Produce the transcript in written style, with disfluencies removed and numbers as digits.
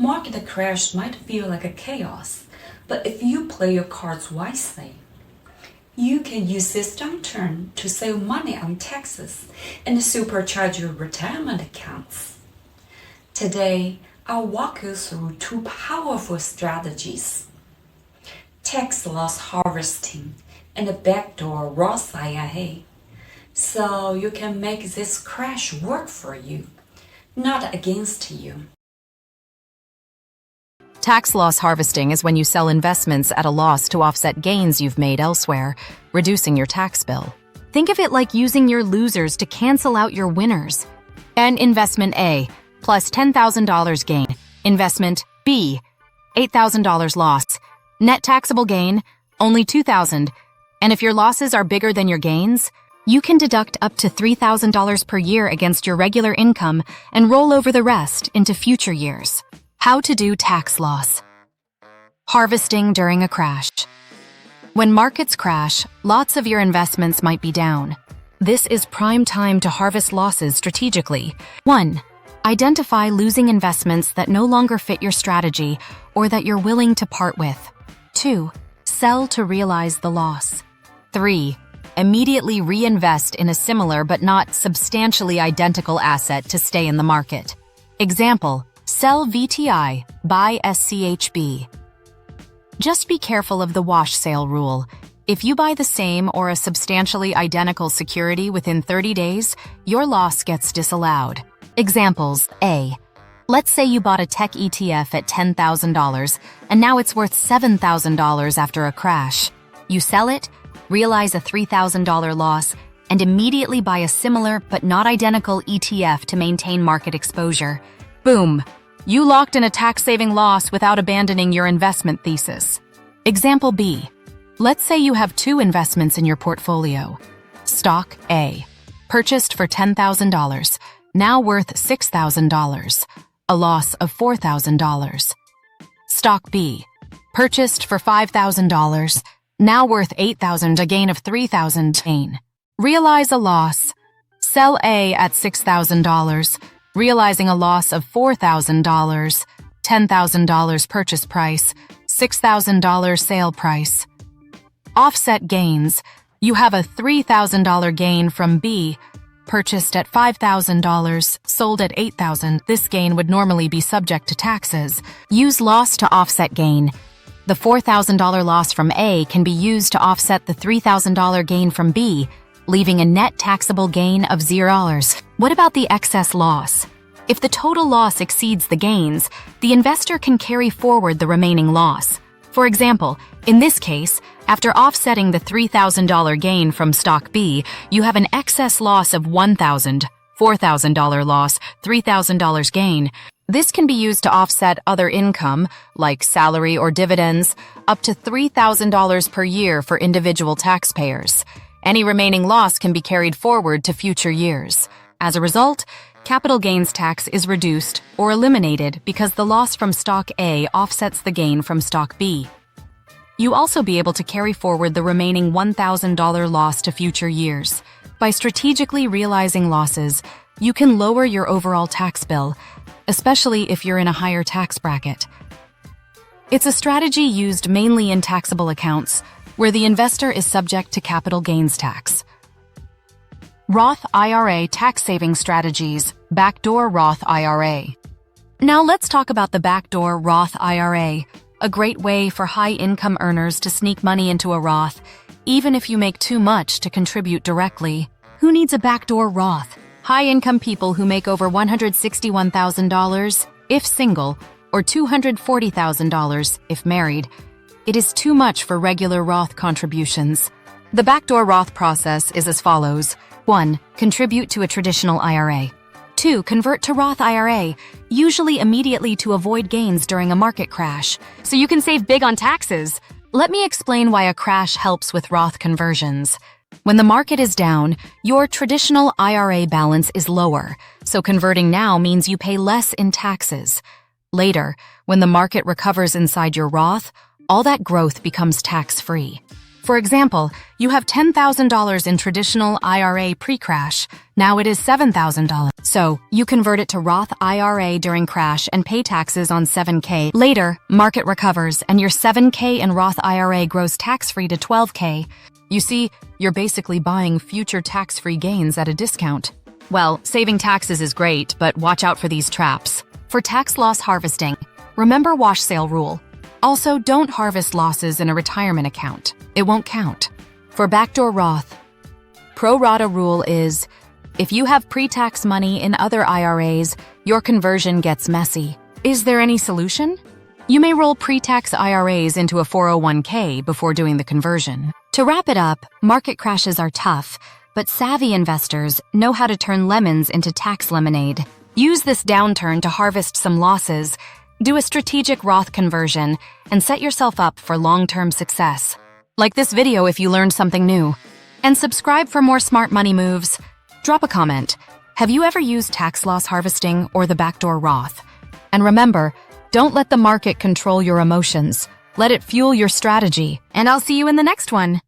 Market crash might feel like a chaos, but if you play your cards wisely, you can use this downturn to save money on taxes and supercharge your retirement accounts. Today, I'll walk you through two powerful strategies: tax loss harvesting and a backdoor Roth IRA, so you can make this crash work for you, not against you. Tax loss harvesting is when you sell investments at a loss to offset gains you've made elsewhere, reducing your tax bill. Think of it like using your losers to cancel out your winners. And investment A, plus $10,000 gain. Investment B, $8,000 loss. Net taxable gain, only $2,000. And if your losses are bigger than your gains, you can deduct up to $3,000 per year against your regular income and roll over the rest into future years. How to do tax loss. Harvesting during a crash. When markets crash, lots of your investments might be down. This is prime time to harvest losses strategically. 1. Identify losing investments that no longer fit your strategy or that you're willing to part with. 2. Sell to realize the loss. 3. Immediately reinvest in a similar but not substantially identical asset to stay in the market. Example: sell VTI, buy SCHB. Just be careful of the wash sale rule. If you buy the same or a substantially identical security within 30 days, your loss gets disallowed. Examples: A. Let's say you bought a tech ETF at $10,000 and now it's worth $7,000 after a crash. You sell it, realize a $3,000 loss, and immediately buy a similar but not identical ETF to maintain market exposure. Boom! You locked in a tax-saving loss without abandoning your investment thesis. Example B. Let's say you have two investments in your portfolio. Stock A, purchased for $10,000, now worth $6,000, a loss of $4,000. Stock B, purchased for $5,000, now worth $8,000, a gain of $3,000 gain. Realize a loss. Sell A at $6,000, realizing a loss of $4,000, $10,000 purchase price, $6,000 sale price. Offset gains. You have a $3,000 gain from B, purchased at $5,000, sold at $8,000. This gain would normally be subject to taxes. Use loss to offset gain. The $4,000 loss from A can be used to offset the $3,000 gain from B, leaving a net taxable gain of $0. What about the excess loss? If the total loss exceeds the gains, the investor can carry forward the remaining loss. For example, in this case, after offsetting the $3,000 gain from stock B, you have an excess loss of $1,000, $4,000 loss, $3,000 gain. This can be used to offset other income, like salary or dividends, up to $3,000 per year for individual taxpayers. Any remaining loss can be carried forward to future years. As a result, capital gains tax is reduced or eliminated because the loss from stock A offsets the gain from stock B. You'll also be able to carry forward the remaining $1,000 loss to future years. By strategically realizing losses, you can lower your overall tax bill, especially if you're in a higher tax bracket. It's a strategy used mainly in taxable accounts, where the investor is subject to capital gains tax. Roth IRA tax saving strategies, Backdoor Roth IRA. Now let's talk about the Backdoor Roth IRA, a great way for high-income earners to sneak money into a Roth, even if you make too much to contribute directly. Who needs a backdoor Roth? High-income people who make over $161,000, if single, or $240,000, if married. It is too much for regular Roth contributions. The backdoor Roth process is as follows. 1. Contribute to a traditional IRA. 2. Convert to Roth IRA, usually immediately to avoid gains during a market crash, so you can save big on taxes. Let me explain why a crash helps with Roth conversions. When the market is down, your traditional IRA balance is lower, so converting now means you pay less in taxes. Later, when the market recovers inside your Roth, all that growth becomes tax-free. For example, you have $10,000 in traditional IRA pre-crash. Now it is $7,000. So, you convert it to Roth IRA during crash and pay taxes on $7K. Later, market recovers and your $7K in Roth IRA grows tax-free to $12K. You see, you're basically buying future tax-free gains at a discount. Well, saving taxes is great, but watch out for these traps. For tax loss harvesting, remember wash sale rule. Also, don't harvest losses in a retirement account. It won't count. For Backdoor Roth, pro rata rule is, if you have pre-tax money in other IRAs, your conversion gets messy. Is there any solution? You may roll pre-tax IRAs into a 401k before doing the conversion. To wrap it up, market crashes are tough, but savvy investors know how to turn lemons into tax lemonade. Use this downturn to harvest some losses, do a strategic Roth conversion, and set yourself up for long-term success. Like this video if you learned something new. And subscribe for more smart money moves. Drop a comment. Have you ever used tax loss harvesting or the Backdoor Roth? And remember, don't let the market control your emotions. Let it fuel your strategy. And I'll see you in the next one.